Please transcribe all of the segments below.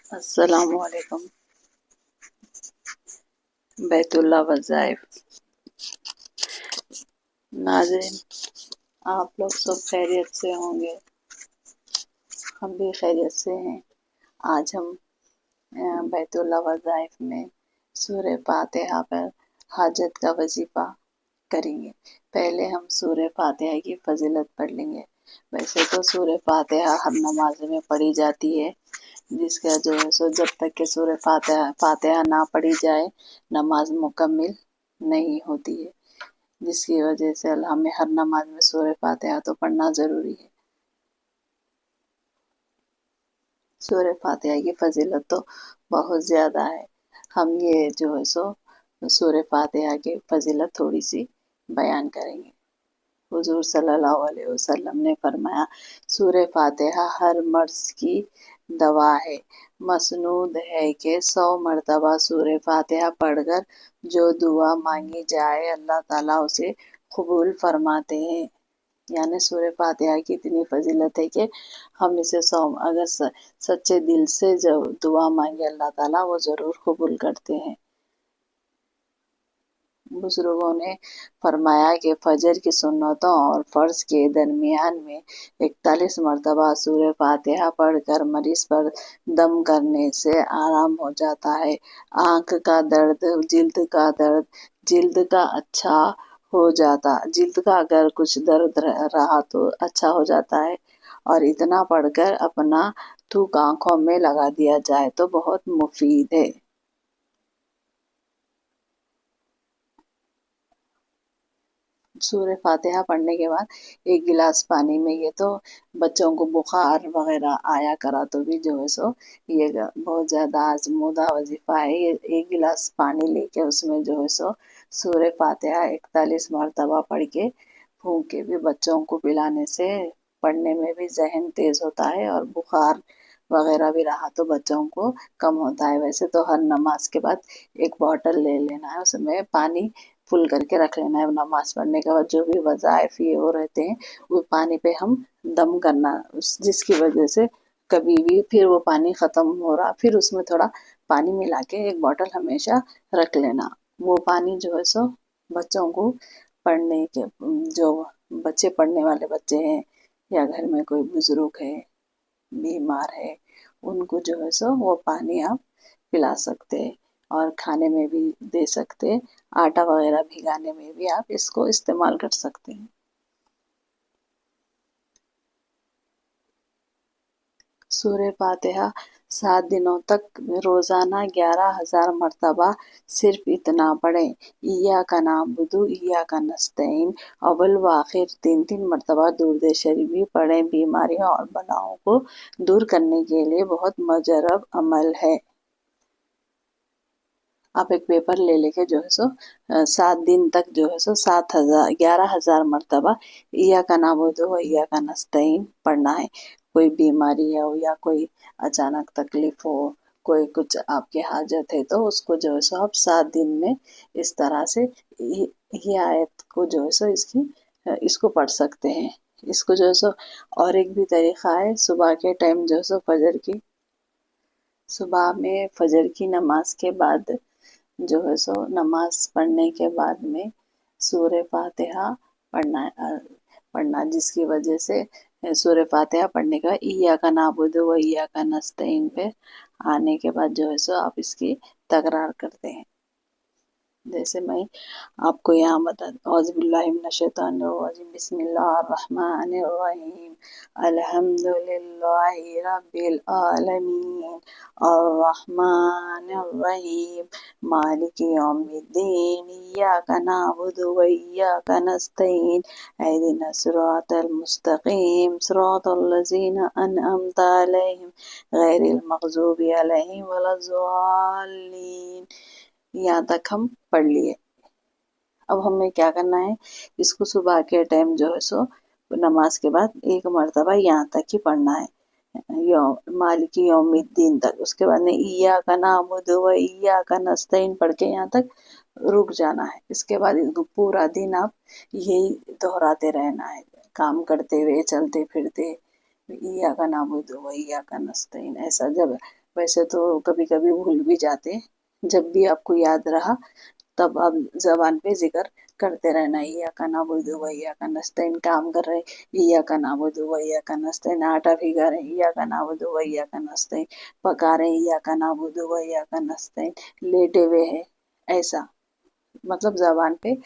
السلام علیکم۔ بیت اللہ وظائف ناظرین، آپ لوگ سب خیریت سے ہوں گے، ہم بھی خیریت سے ہیں۔ آج ہم بیت اللہ وظائف میں سورہ فاتحہ پر حاجت کا وظیفہ کریں گے۔ پہلے ہم سورہ فاتحہ کی فضیلت پڑھ لیں گے۔ ویسے تو سورہ فاتحہ ہر نماز میں پڑھی جاتی ہے، جس کا جو ہے سو جب تک کہ سورہ فاتحہ نہ پڑھی جائے نماز مکمل نہیں ہوتی ہے، جس کی وجہ سے ہمیں ہر نماز میں سورہ فاتحہ تو پڑھنا ضروری ہے۔ سورہ فاتحہ کی فضیلت تو بہت زیادہ ہے۔ ہم یہ جو ہے سو سورہ فاتحہ کی فضیلت تھوڑی سی بیان کریں گے۔ حضور صلی اللہ علیہ وسلم نے فرمایا، سورہ فاتحہ ہر مرض کی دوا ہے۔ مسنود ہے کہ 100 مرتبہ سورہ فاتحہ پڑھ کر جو دعا مانگی جائے اللہ تعالیٰ اسے قبول فرماتے ہیں۔ یعنی سورہ فاتحہ کی اتنی فضیلت ہے کہ ہم اسے اگر سچے دل سے جو دعا مانگے اللہ تعالیٰ وہ ضرور قبول کرتے ہیں۔ بزرگوں نے فرمایا کہ فجر کی سنتوں اور فرض کے درمیان میں 41 مرتبہ سورہ فاتحہ پڑھ کر مریض پر دم کرنے سے آرام ہو جاتا ہے۔ آنکھ کا درد، جلد کا درد، جلد کا اچھا ہو جاتا، جلد کا اگر کچھ درد رہا تو اچھا ہو جاتا ہے، اور اتنا پڑھ کر اپنا تھوک آنکھوں میں لگا دیا جائے تو بہت مفید ہے۔ سورہ فاتحہ پڑھنے کے بعد 1 گلاس پانی میں، یہ تو بچوں کو بخار وغیرہ آیا کرا تو بھی جو ہے سو یہ بہت زیادہ آزمودہ وظیفہ ہے۔ یہ 1 گلاس پانی لے کے اس میں جو ہے سو سورہ فاتحہ 41 مرتبہ پڑھ کے پھونک کے بھی بچوں کو پلانے سے پڑھنے میں بھی ذہن تیز ہوتا ہے، اور بخار وغیرہ بھی رہا تو بچوں کو کم ہوتا ہے۔ ویسے تو ہر نماز کے بعد 1 بوتل لے لینا ہے، اس میں پانی فل کر کے رکھ لینا ہے۔ نماز پڑھنے کے بعد جو بھی وظائف یہ وہ رہتے ہیں وہ پانی پہ ہم دم کرنا، جس کی وجہ سے کبھی بھی پھر وہ پانی ختم ہو رہا پھر اس میں تھوڑا پانی ملا کے 1 بوتل ہمیشہ رکھ لینا۔ وہ پانی جو ہے سو بچوں کو پڑھنے کے، جو بچے پڑھنے والے بچے ہیں یا گھر میں کوئی بزرگ ہے بیمار ہے ان کو جو ہے سو وہ پانی آپ پلا سکتے، اور کھانے میں بھی دے سکتے، آٹا وغیرہ بھگانے میں بھی آپ اس کو استعمال کر سکتے ہیں۔ سورہ فاتحہ 7 دنوں تک روزانہ 11,000 مرتبہ صرف اتنا پڑھیں۔ ایاک نعبد و ایاک نستعین اول و آخر 3 مرتبہ درود شریف بھی پڑھیں۔ بیماریوں اور بلاؤں کو دور کرنے کے لیے بہت مجرب عمل ہے۔ آپ ایک پیپر لے کے جو ہے سو 7 دن تک جو ہے سو 11,000 مرتبہ ایاک نعبد و ایاک نستعین پڑھنا ہے۔ کوئی بیماری ہو یا کوئی اچانک تکلیف ہو، کوئی کچھ آپ کی حاجت ہے تو اس کو جو ہے سو آپ 7 دن میں اس طرح سے یہ آیت کو جو ہے سو اس کو پڑھ سکتے ہیں۔ اس کو جو ہے سو اور ایک بھی طریقہ ہے، صبح کے ٹائم جو ہے سو صبح میں فجر کی نماز کے بعد جو ہے سو نماز پڑھنے کے بعد میں سورہ فاتحہ پڑھنا، جس کی وجہ سے سورہ فاتحہ پڑھنے کا ایاک نعبد و ایاک نستعین پہ آنے کے بعد جو ہے سو آپ اس کی تکرار کرتے ہیں۔ جیسے میں آپ کو یہاں اعوذ باللہ من الشیطان الرجیم، بسم اللہ الرحمن الرحیم، الحمدللہ رب العالمین، الرحمن الرحیم، مالک یوم الدین، ایاک نعبد و ایاک نستعین، اہدنا الصراط المستقیم، صراط الذین انعمت علیہم غیر المغضوب علیہم ولا الضالین۔ یہاں تک ہم پڑھ لیے۔ اب ہمیں کیا کرنا ہے، اس کو صبح کے ٹائم جو ہے سو نماز کے بعد 1 مرتبہ یہاں تک ہی پڑھنا ہے، مالک یوم الدین تک۔ اس کے بعد میں ایاک نعبد و ایاک نستعین پڑھ کے یہاں تک رک جانا ہے۔ اس کے بعد پورا دن آپ یہی دہراتے رہنا ہے، کام کرتے ہوئے، چلتے پھرتے، ایاک نعبد و ایاک نستعین، ایسا جب वैसे तो कभी कभी भूल भी जाते हैं, जब भी आपको याद रहा तब आप जबान पे जिक्र करते रहना। इय्याका नअबुदु व इय्याका नस्तईन, काम कर रहे इय्याका नअबुदु व इय्याका नस्तईन, आटा भिगा रहे इय्याका नअबुदु व इय्याका नस्तईन, पका रहे इय्याका नअबुदु व इय्याका नस्तईन, लेटे हुए हैं, ऐसा मतलब जबान पे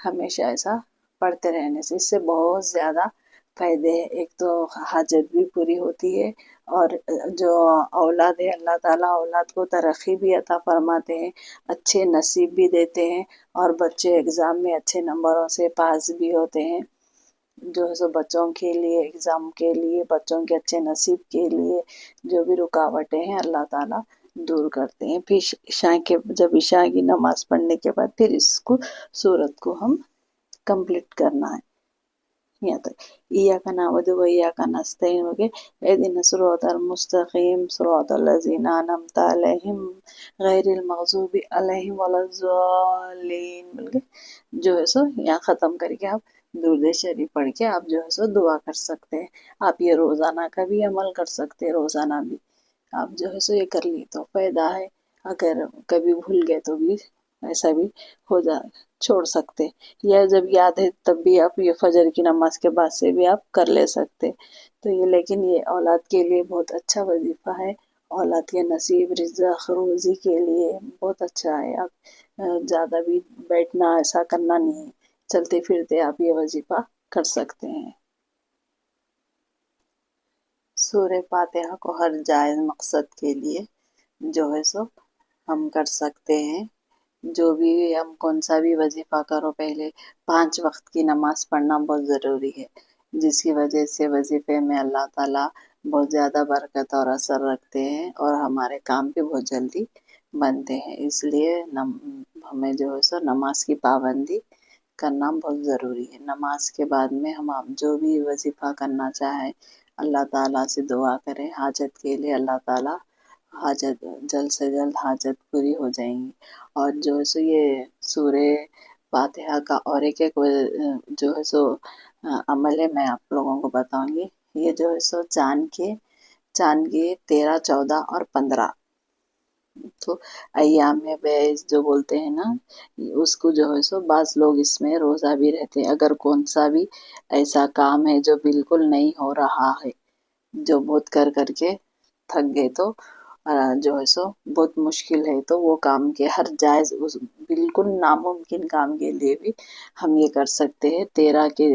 हमेशा ऐसा पढ़ते रहने से इससे बहुत ज़्यादा फायदे हैं। एक तो हाजत भी पूरी होती है, और जो औलाद है अल्लाह ताला औलाद को तरक्की भी अता फरमाते हैं, अच्छे नसीब भी देते हैं, और बच्चे एग्ज़ाम में अच्छे नंबरों से पास भी होते हैं। जो है सो बच्चों के लिए, एग्ज़ाम के लिए, बच्चों के अच्छे नसीब के लिए जो भी रुकावटें हैं अल्लाह ताला दूर करते हैं। फिर इशा के, जब इशा की नमाज़ पढ़ने के बाद फिर इसको सूरत को हम कंप्लीट करना है यहाँ तक। इय्याका नअबुदु व इय्याका नस्तईन हो गए, इहदिना सिरातल मुस्तकीम सिरातल लज़ीना अनअमता अलैहिम गैरिल मग़ज़ूबि अलैहिम वलज़्ज़ालिन बोल के जो है सो यहाँ ख़त्म करके आप दुरूद शरीफ पढ़ के आप जो है सो दुआ कर सकते हैं। आप ये रोज़ाना का भी अमल कर सकते हैं, रोज़ाना भी आप जो है सो ये कर ली तो फायदा है। अगर कभी भूल गए तो भी ऐसा भी हो जा छोड़ सकते, या जब याद है तब भी आप ये फजर की नमाज के बाद से भी आप कर ले सकते। तो ये, लेकिन ये औलाद के लिए बहुत अच्छा वजीफा है, औलाद के नसीब रिज़्क़ रोज़ी के लिए बहुत अच्छा है। आप ज़्यादा भी बैठना ऐसा करना नहीं है, चलते फिरते आप ये वजीफा कर सकते हैं। सूरह फातिहा को हर जायज़ मकसद के लिए जो है सो हम कर सकते हैं। जो भी हम कौन सा भी वजीफ़ा करो, पहले 5 वक्त की नमाज़ पढ़ना बहुत ज़रूरी है, जिसकी वजह से वजीफ़े में अल्लाह ताला बहुत ज़्यादा बरकत और असर रखते हैं, और हमारे काम भी बहुत जल्दी बनते हैं। इसलिए हमें जो है सो नमाज की पाबंदी करना बहुत ज़रूरी है। नमाज के बाद में हम आप जो भी वजीफ़ा करना चाहें अल्लाह ताला से दुआ करें हाजत के लिए, अल्लाह ताला हाजत जल्द से जल्द हाजत पूरी हो जाएंगी। और जो है सो ये सूरे फातिहा का और एक एक जो है सो अमल है, मैं आप लोगों को बताऊंगी। ये जो है सो चाँद के 13, 14 और 15 तो अय्याम में बैस जो बोलते हैं ना, उसको जो है सो बाज़ लोग इसमें रोज़ा भी रहते हैं। अगर कौन सा भी ऐसा काम है जो बिल्कुल नहीं हो रहा है, जो बहुत कर करके थक गए, तो जो है सो बहुत मुश्किल है, तो वो काम के हर जायज़ उस बिल्कुल नामुमकिन काम के लिए भी हम ये कर सकते हैं। 13 के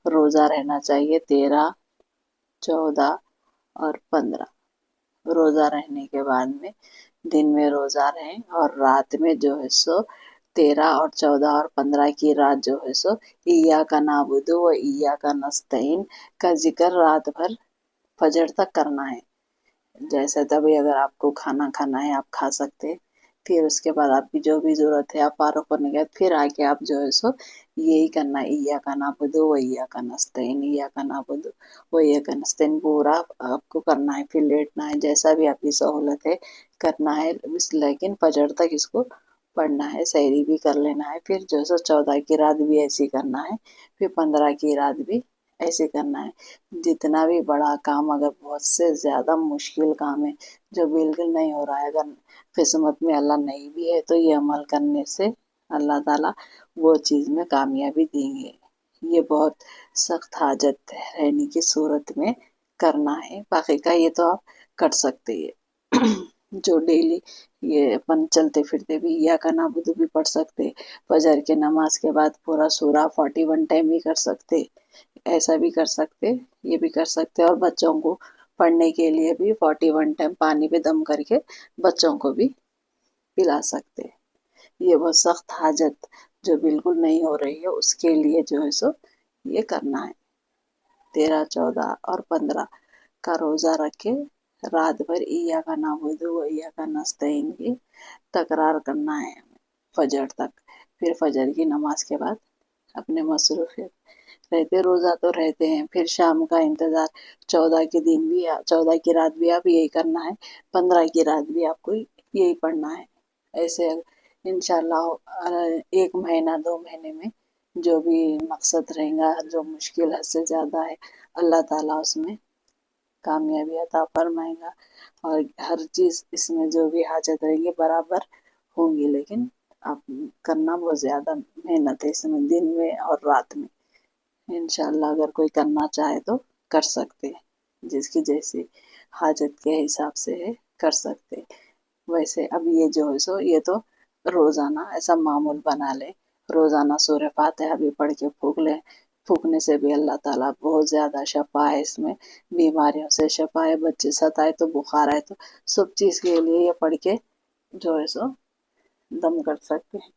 रोज़ा रहना चाहिए, 13, 14 और 15 रोज़ा रहने के बाद में दिन में रोज़ा रहें, और रात में जो है सो 13 और 14 और 15 की रात जो है सो इय्याका नअबुदु व इय्याका नस्तईन का जिक्र रात भर फजर तक करना है। जैसे तभी अगर आपको खाना खाना है आप खा सकते हैं, फिर उसके बाद आपकी जो भी ज़रूरत है आप फारुग होने के बाद फिर आके आप जो है सो यही करना है, इय्याका नअबुदु व इय्याका नस्तईन, इय्याका नअबुदु व इय्याका नस्तईन पूरा आपको करना है। फिर लेटना है, जैसा भी आपकी सहूलत है करना है, लेकिन फजर तक इसको पढ़ना है, सहरी भी कर लेना है। फिर जो है सो 14 की रात भी ऐसे करना है, फिर 15 की रात भी ऐसे करना है। जितना भी बड़ा काम, अगर बहुत से ज़्यादा मुश्किल काम है जो बिल्कुल नहीं हो रहा है, अगर किस्मत में अल्लाह नहीं भी है, तो ये अमल करने से अल्लाह ताला वो चीज़ में कामयाबी देंगे। ये बहुत सख्त हाजत रहने की सूरत में करना है, बाकी का ये तो आप कर सकते हैं। जो डेली ये अपन चलते फिरते भी इय्याका नअबुदु भी पढ़ सकते, फजर के नमाज के बाद पूरा सूरा 41 टाइम भी कर सकते, ऐसा भी कर सकते, ये भी कर सकते। और बच्चों को पढ़ने के लिए भी 41 टाइम पानी पे दम करके बच्चों को भी पिला सकते। ये बहुत सख्त हाजत जो बिल्कुल नहीं हो रही है उसके लिए जो है सो ये करना है। 13, 14 और 15 का रोज़ा रखे रात भर इय्याका नअबुदु व इय्याका नस्तईन की तकरार करना है फजर तक। फिर फजर की नमाज के बाद अपने मसरूफियत रहते, रोज़ा तो रहते हैं, फिर शाम का इंतज़ार। 14 के दिन भी 14 की रात भी आप यही करना है, 15 की रात भी आपको यही पढ़ना है। ऐसे इंशाल्लाह 1 महीना 2 महीने में जो भी मकसद रहेगा, जो मुश्किल हद से ज़्यादा है, अल्लाह ताला उसमें कामयाबी अता फरमाएगा और हर चीज़ इसमें जो भी हाजत रहेगी बराबर होंगी। लेकिन आप करना बहुत ज़्यादा मेहनत है इसमें, दिन में और रात में। इंशाल्लाह अगर कोई करना चाहे तो कर सकते हैं, जिसकी जैसी हाजत के हिसाब से है कर सकते हैं। वैसे अब ये जो है सो ये तो रोज़ाना ऐसा मामूल बना ले, रोज़ाना सूरह फातिहा भी पढ़ के फूक लें। फूकने से भी अल्लाह ताला बहुत ज़्यादा शफा है इसमें, बीमारियों से शफा है। बच्चे सताए तो बुखार आए तो सब चीज़ के लिए ये पढ़ के जो है सो दम कर सकते हैं।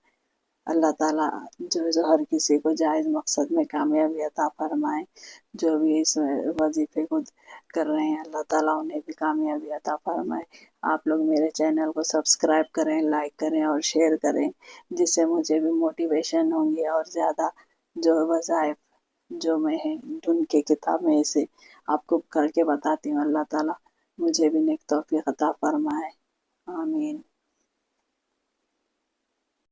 अल्लाह ताला जो है सो हर किसी को जायज़ मकसद में कामयाबी अता फरमाए। जो भी इस वजीफे को कर रहे हैं अल्लाह ताला उन्हें भी कामयाबी अता फरमाए। आप लोग मेरे चैनल को सब्सक्राइब करें, लाइक करें और शेयर करें, जिससे मुझे भी मोटिवेशन होंगी और ज़्यादा जो वज़ाइफ जो मैं है ढूंढ के किताब में से आपको करके बताती हूँ। अल्लाह ताला मुझे भी नेक तौफीक अता फरमाए। आमीन।